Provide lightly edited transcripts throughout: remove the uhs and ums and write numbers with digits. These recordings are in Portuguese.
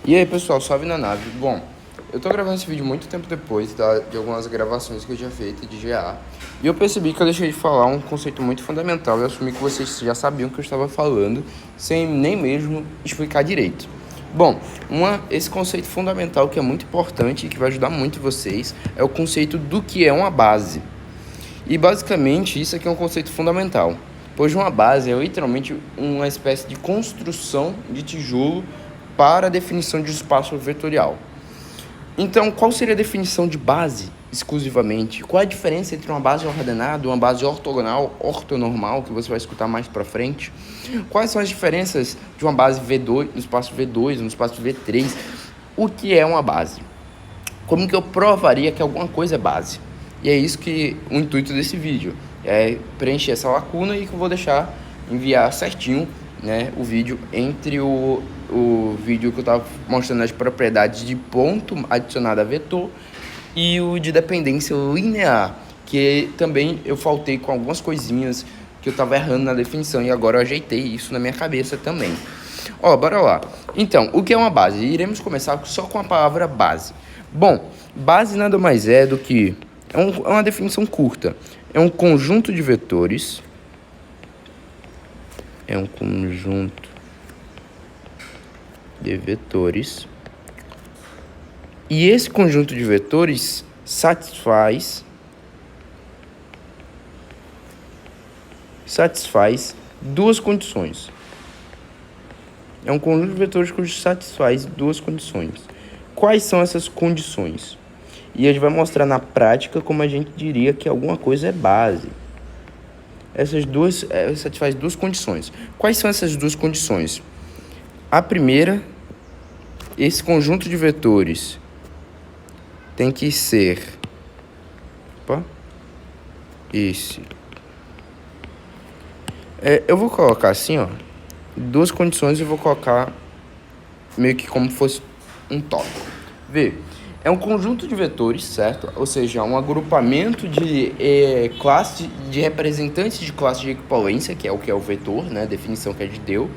E aí pessoal, salve na nave. Bom, eu tô gravando esse vídeo muito tempo depois, tá, de algumas gravações que eu já feito de GA. E eu percebi que eu deixei de falar um conceito muito fundamental. Eu assumi que vocês já sabiam o que eu estava falando, sem nem mesmo explicar direito. Bom, esse conceito fundamental que é muito importante e que vai ajudar muito vocês é o conceito do que é uma base. E basicamente isso aqui é um conceito fundamental, pois uma base é literalmente uma espécie de construção de tijolo para a definição de espaço vetorial. Então, qual seria a definição de base exclusivamente? Qual é a diferença entre uma base ordenada, uma base ortogonal, ortonormal, que você vai escutar mais para frente? Quais são as diferenças de uma base V2, no espaço V2, no espaço V3? O que é uma base? Como que eu provaria que alguma coisa é base? E é isso que o intuito desse vídeo, é preencher essa lacuna e que eu vou enviar certinho, né, o vídeo entre o vídeo que eu estava mostrando as propriedades de ponto adicionado a vetor e o de dependência linear, que também eu faltei com algumas coisinhas que eu estava errando na definição e agora eu ajeitei isso na minha cabeça também. Ó, bora lá. Então, o que é uma base? Iremos começar só com a palavra base. Bom, base nada mais é do que... É uma definição curta. É um conjunto de vetores. É um conjunto de vetores. E esse conjunto de vetores satisfaz duas condições. É um conjunto de vetores que satisfaz duas condições. Quais são essas condições? E a gente vai mostrar na prática como a gente diria que alguma coisa é base. Essas duas satisfaz duas condições. Quais são essas duas condições? A primeira, esse conjunto de vetores tem que ser... eu vou colocar assim, ó. Duas condições eu vou colocar meio que como fosse um tópico. Vê. É um conjunto de vetores, certo? Ou seja, um agrupamento de classe de representantes de classe de equivalência, que é o vetor, né? A definição que a gente deu.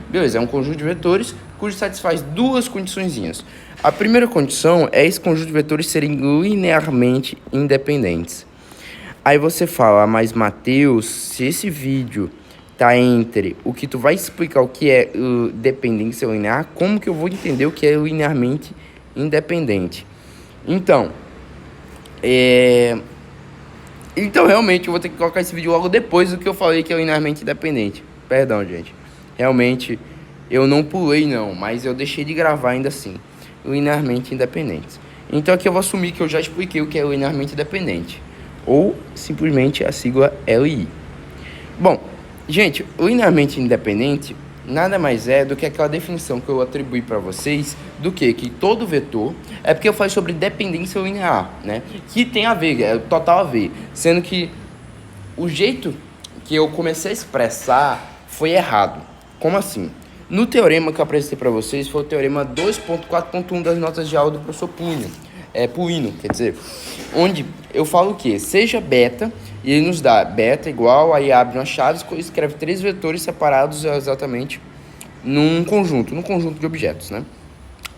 Beleza, é um conjunto de vetores cujo satisfaz duas condiçõezinhas. A primeira condição é esse conjunto de vetores serem linearmente independentes. Aí você fala, mas Matheus, se esse vídeo tá entre o que tu vai explicar o que é dependência linear, como que eu vou entender o que é linearmente independente? Então, realmente eu vou ter que colocar esse vídeo logo depois do que eu falei que é linearmente independente. Perdão, gente. Realmente eu não pulei não, mas eu deixei de gravar ainda assim. Linearmente independente. Então aqui eu vou assumir que eu já expliquei o que é linearmente independente. Ou simplesmente a sigla LI. Bom, gente, linearmente independente nada mais é do que aquela definição que eu atribuí para vocês do que todo vetor... É porque eu falei sobre dependência linear, né? Que tem a ver, é total a ver. Sendo que o jeito que eu comecei a expressar foi errado. Como assim? No teorema que eu apresentei para vocês foi o teorema 2.4.1 das notas de aula do professor Puino, quer dizer, onde eu falo o quê? Seja beta, e ele nos dá beta igual, aí abre uma chave e escreve três vetores separados exatamente num conjunto de objetos, né?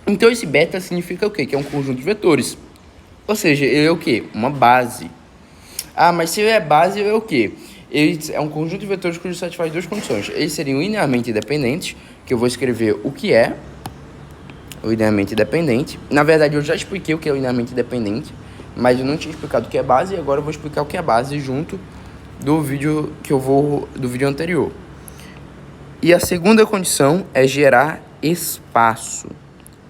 Então esse beta significa o quê? Que é um conjunto de vetores. Ou seja, ele é o quê? Uma base. Ah, mas se ele é base, ele é o quê? Ele é um conjunto de vetores que satisfaz duas condições. Eles seriam linearmente independentes, que eu vou escrever o que é linearmente independente. Na verdade, eu já expliquei o que é linearmente independente, mas eu não tinha explicado o que é base, e agora eu vou explicar o que é base junto do vídeo do vídeo anterior. E a segunda condição é gerar espaço.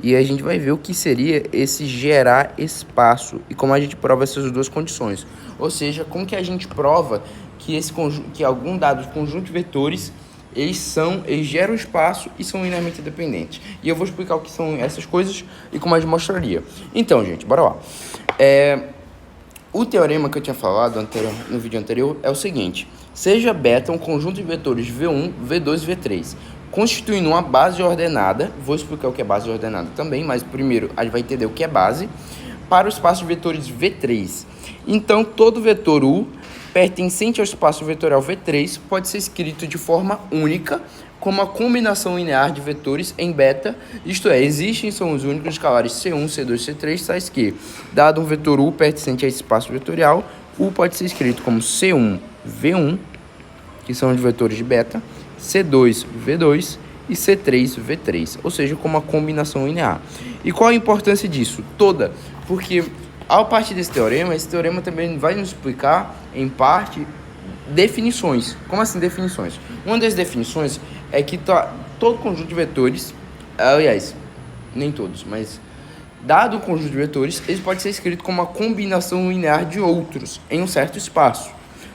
E a gente vai ver o que seria esse gerar espaço e como a gente prova essas duas condições. Ou seja, como que a gente prova que algum dado conjunto de vetores eles geram espaço e são linearmente independentes. E eu vou explicar o que são essas coisas e como a gente mostraria. Então, gente, bora lá. O teorema que eu tinha falado no vídeo anterior é o seguinte. Seja beta um conjunto de vetores V1, V2 e V3, constituindo uma base ordenada. Vou explicar o que é base ordenada também, mas primeiro a gente vai entender o que é base, para o espaço de vetores V3. Então, todo vetor U pertencente ao espaço vetorial V3 pode ser escrito de forma única como a combinação linear de vetores em beta, isto é, existem são os únicos escalares C1, C2, C3, tais que, dado um vetor U pertencente a esse espaço vetorial, U pode ser escrito como C1, V1, que são os vetores de beta, C2, V2 e C3, V3, ou seja, como a combinação linear. E qual a importância disso? Toda, porque ao partir desse teorema, esse teorema também vai nos explicar, em parte, definições. Como assim definições? Uma das definições é que todo conjunto de vetores, aliás, nem todos, mas dado o conjunto de vetores, ele pode ser escrito como uma combinação linear de outros em um certo espaço,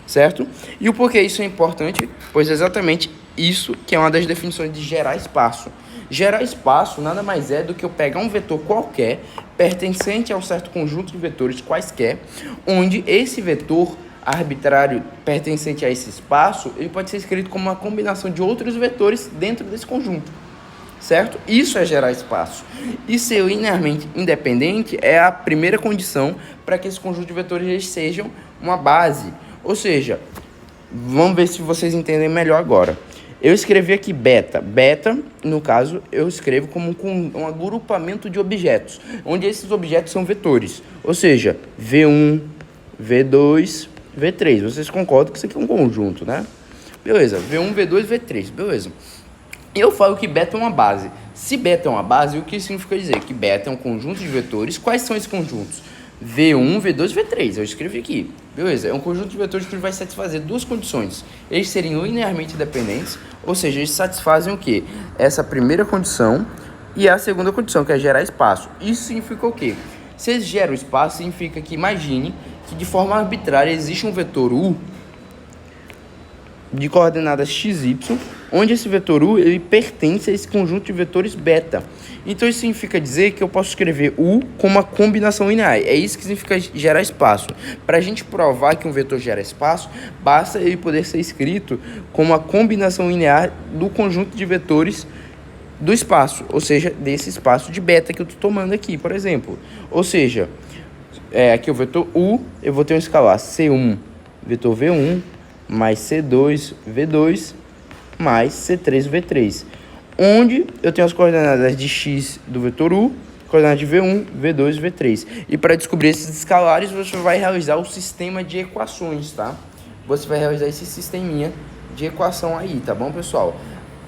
certo? E o porquê isso é importante? Pois é exatamente isso que é uma das definições de gerar espaço. Gerar espaço nada mais é do que eu pegar um vetor qualquer, pertencente a um certo conjunto de vetores quaisquer, onde esse vetor arbitrário pertencente a esse espaço, ele pode ser escrito como uma combinação de outros vetores dentro desse conjunto, certo? Isso é gerar espaço. E ser linearmente independente é a primeira condição para que esse conjunto de vetores eles sejam uma base. Ou seja, vamos ver se vocês entendem melhor agora. Eu escrevi aqui beta. Beta, no caso, eu escrevo como um agrupamento de objetos, onde esses objetos são vetores. Ou seja, V1, V2, V3. Vocês concordam que isso aqui é um conjunto, né? Beleza. V1, V2, V3. Beleza. Eu falo que beta é uma base. Se beta é uma base, o que significa dizer? Que beta é um conjunto de vetores. Quais são esses conjuntos? V1, V2, V3. Eu escrevi aqui. Beleza. É um conjunto de vetores que vai satisfazer duas condições. Eles serem linearmente dependentes, ou seja, eles satisfazem o quê? Essa primeira condição e a segunda condição, que é gerar espaço. Isso significa o quê? Se eles geram espaço, significa que, imagine que de forma arbitrária existe um vetor U de coordenadas xy, onde esse vetor U ele pertence a esse conjunto de vetores beta. Então isso significa dizer que eu posso escrever U como uma combinação linear. É isso que significa gerar espaço. Para a gente provar que um vetor gera espaço, basta ele poder ser escrito como uma combinação linear do conjunto de vetores do espaço, ou seja, desse espaço de beta que eu estou tomando aqui, por exemplo. Ou seja, aqui o vetor U, eu vou ter um escalar C1, vetor V1, mais C2, V2, mais C3, V3. Onde eu tenho as coordenadas de x do vetor U, coordenadas de V1, V2, V3. E para descobrir esses escalares, você vai realizar o sistema de equações, tá? Você vai realizar esse sisteminha de equação aí, tá bom, pessoal?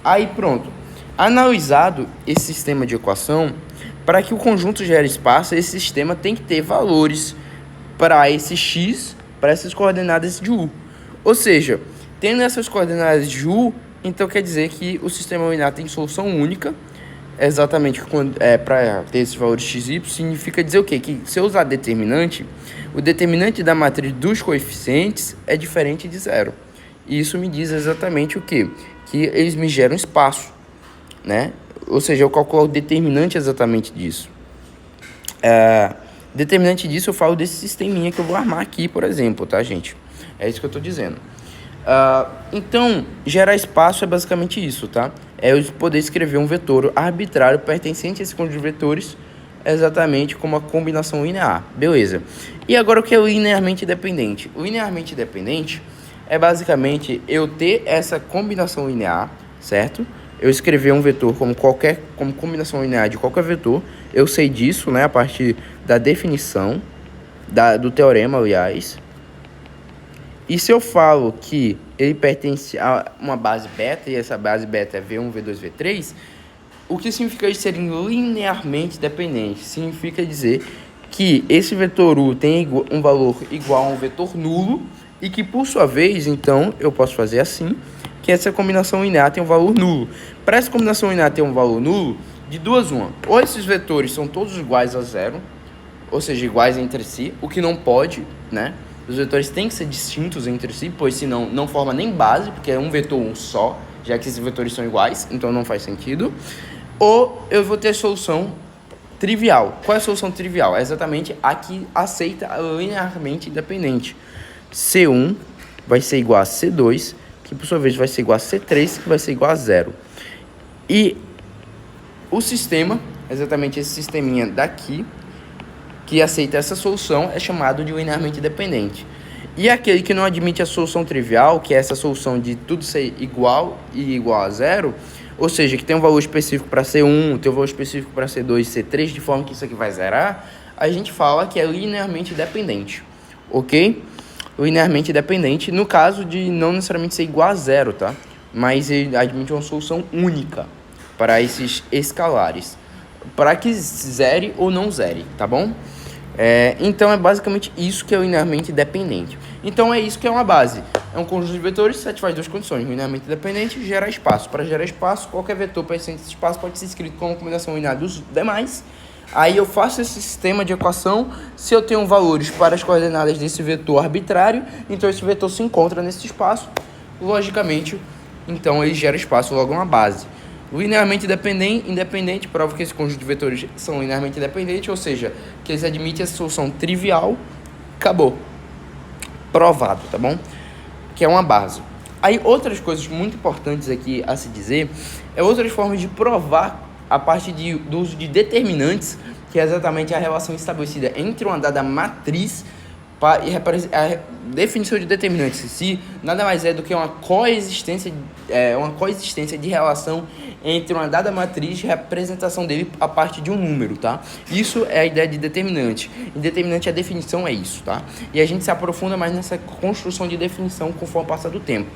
Aí pronto. Analisado esse sistema de equação, para que o conjunto gere espaço, esse sistema tem que ter valores para esse x, para essas coordenadas de U. Ou seja, tendo essas coordenadas de U, então quer dizer que o sistema linear tem solução única, exatamente para ter esses valores x e y, significa dizer o quê? Que se eu usar determinante, o determinante da matriz dos coeficientes é diferente de zero. E isso me diz exatamente o quê? Que eles me geram espaço, né? Ou seja, eu calculo o determinante exatamente disso. Determinante disso eu falo desse sisteminha que eu vou armar aqui, por exemplo, tá, gente? É isso que eu estou dizendo. Então, gerar espaço é basicamente isso, tá? É eu poder escrever um vetor arbitrário pertencente a esse conjunto de vetores exatamente como uma combinação linear. Beleza. E agora o que é o linearmente dependente? O linearmente dependente é basicamente eu ter essa combinação linear, certo? Eu escrever um vetor como combinação linear de qualquer vetor. Eu sei disso, né? A partir da definição do teorema, aliás. E se eu falo que ele pertence a uma base beta, e essa base beta é V1, V2, V3, o que significa eles serem linearmente dependentes? Significa dizer que esse vetor U tem um valor igual a um vetor nulo, e que, por sua vez, então, eu posso fazer assim, que essa combinação linear tem um valor nulo. Para essa combinação linear ter um valor nulo, de duas uma. Ou esses vetores são todos iguais a zero, ou seja, iguais entre si, o que não pode, né? Os vetores têm que ser distintos entre si, pois senão não forma nem base, porque é um vetor um só, já que esses vetores são iguais, então não faz sentido. Ou eu vou ter solução trivial. Qual é a solução trivial? É exatamente a que aceita a linearmente independente. C1 vai ser igual a C2, que por sua vez vai ser igual a C3, que vai ser igual a zero. E o sistema, exatamente esse sisteminha daqui, que aceita essa solução, é chamado de linearmente dependente. E aquele que não admite a solução trivial, que é essa solução de tudo ser igual e igual a zero, ou seja, que tem um valor específico para ser 1, tem um valor específico para ser 2, ser 3, de forma que isso aqui vai zerar, a gente fala que é linearmente dependente, ok? Linearmente dependente, no caso de não necessariamente ser igual a zero, tá? Mas ele admite uma solução única para esses escalares, para que zere ou não zere, tá bom? Então é basicamente isso que é linearmente dependente. Então é isso que é uma base. É um conjunto de vetores que satisfaz duas condições. Linearmente dependente e gera espaço. Para gerar espaço, qualquer vetor pertencente a esse espaço pode ser escrito como combinação linear dos demais. Aí eu faço esse sistema de equação. Se eu tenho valores para as coordenadas desse vetor arbitrário, então esse vetor se encontra nesse espaço. Logicamente, então ele gera espaço, logo uma base. Linearmente independente prova que esse conjunto de vetores são linearmente independentes, ou seja, que eles admitem a solução trivial, acabou. Provado, tá bom? Que é uma base. Aí outras coisas muito importantes aqui a se dizer, outras formas de provar a parte do uso de determinantes, que é exatamente a relação estabelecida entre uma dada matriz e a definição de determinantes em si nada mais é do que uma coexistência de relação entre uma dada matriz e a representação dele a partir de um número, tá? Isso é a ideia de determinante. E determinante, a definição é isso, tá? E a gente se aprofunda mais nessa construção de definição conforme passa do tempo.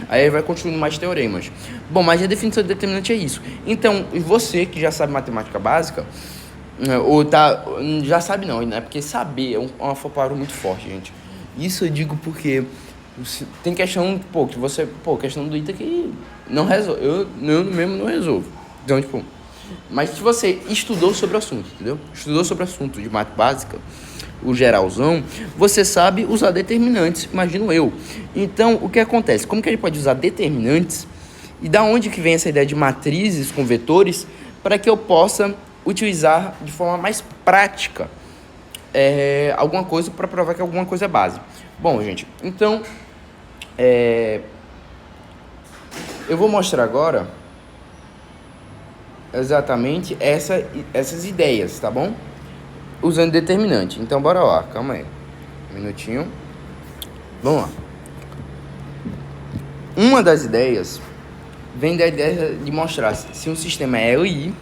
Aí vai construindo mais teoremas. Bom, mas a definição de determinante é isso. Então, você que já sabe matemática básica, ou tá, já sabe não, né? Porque saber é uma palavra muito forte, gente. Isso eu digo porque tem questão, que você, questão do ITA que não resolve, eu mesmo não resolvo. Então, tipo, mas se você estudou sobre o assunto, entendeu? Estudou sobre o assunto de matemática básica, o geralzão, você sabe usar determinantes, imagino eu. Então, o que acontece? Como que ele pode usar determinantes e da onde que vem essa ideia de matrizes com vetores para que eu possa utilizar de forma mais prática alguma coisa para provar que alguma coisa é base. Bom, gente, então eu vou mostrar agora exatamente essas ideias, tá bom? Usando determinante. Então, bora lá, calma aí. Um minutinho. Vamos lá. Uma das ideias vem da ideia de mostrar se um sistema é LI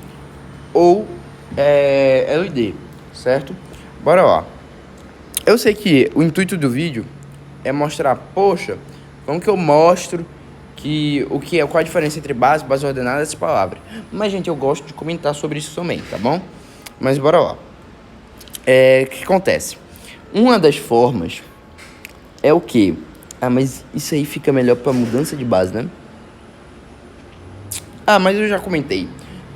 ou LD, certo? Bora lá. Eu sei que o intuito do vídeo é mostrar, poxa, como que eu mostro qual a diferença entre base ordenada, essas palavras. Mas, gente, eu gosto de comentar sobre isso também, tá bom? Mas bora lá. O que acontece? Uma das formas é o quê? Mas isso aí fica melhor para mudança de base, né? Mas eu já comentei.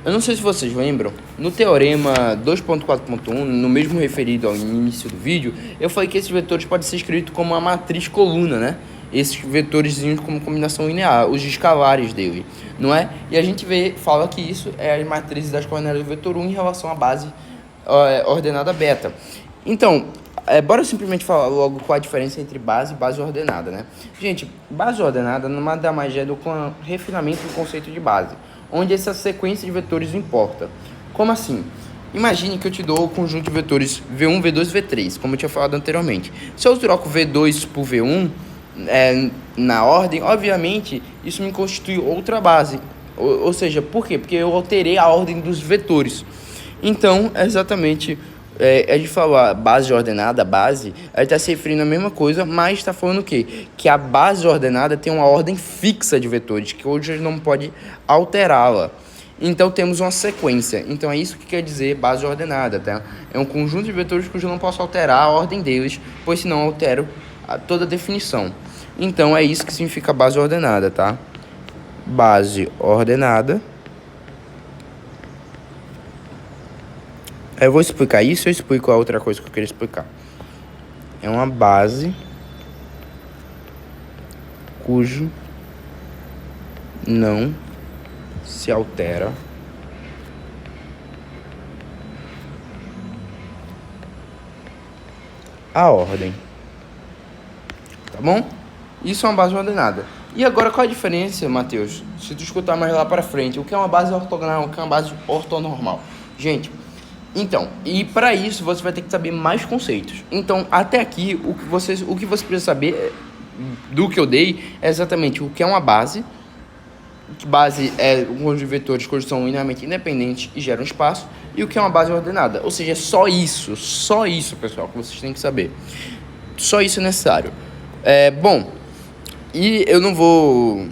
Eu não sei se vocês lembram, no teorema 2.4.1, no mesmo referido ao início do vídeo, eu falei que esses vetores podem ser escritos como uma matriz coluna, né? Esses vetores como combinação linear, os escalares dele, não é? E a gente fala que isso é as matrizes das coordenadas do vetor 1 em relação à base ordenada beta. Então, bora simplesmente falar logo qual a diferença entre base e base ordenada, né? Gente, base ordenada nada mais é do que um refinamento do conceito de base, onde essa sequência de vetores importa. Como assim? Imagine que eu te dou o conjunto de vetores V1, V2 e V3, como eu tinha falado anteriormente. Se eu troco V2 por V1 na ordem, obviamente, isso me constitui outra base. Ou seja, por quê? Porque eu alterei a ordem dos vetores. Então, exatamente, a gente falar base ordenada, base, a gente está se referindo à mesma coisa, mas está falando o quê? Que a base ordenada tem uma ordem fixa de vetores, que hoje a gente não pode alterá-la. Então, temos uma sequência. Então, é isso que quer dizer base ordenada, tá? É um conjunto de vetores cujo eu não posso alterar a ordem deles, pois senão eu altero toda a definição. Então, é isso que significa base ordenada, tá? Base ordenada. Eu vou explicar isso, eu explico a outra coisa que eu queria explicar. É uma base cujo não se altera a ordem. Tá bom? Isso é uma base ordenada. E agora qual a diferença, Matheus? Se tu escutar mais lá pra frente, o que é uma base ortogonal, o que é uma base ortonormal? Gente, Então, e para isso você vai ter que saber mais conceitos. Então, até aqui, o que você precisa saber do que eu dei é exatamente o que é uma base. Base é um conjunto de vetores que são linearmente independentes e geram espaço. E o que é uma base ordenada. Ou seja, é só isso, pessoal, que vocês têm que saber. Só isso é necessário. Bom, e eu não vou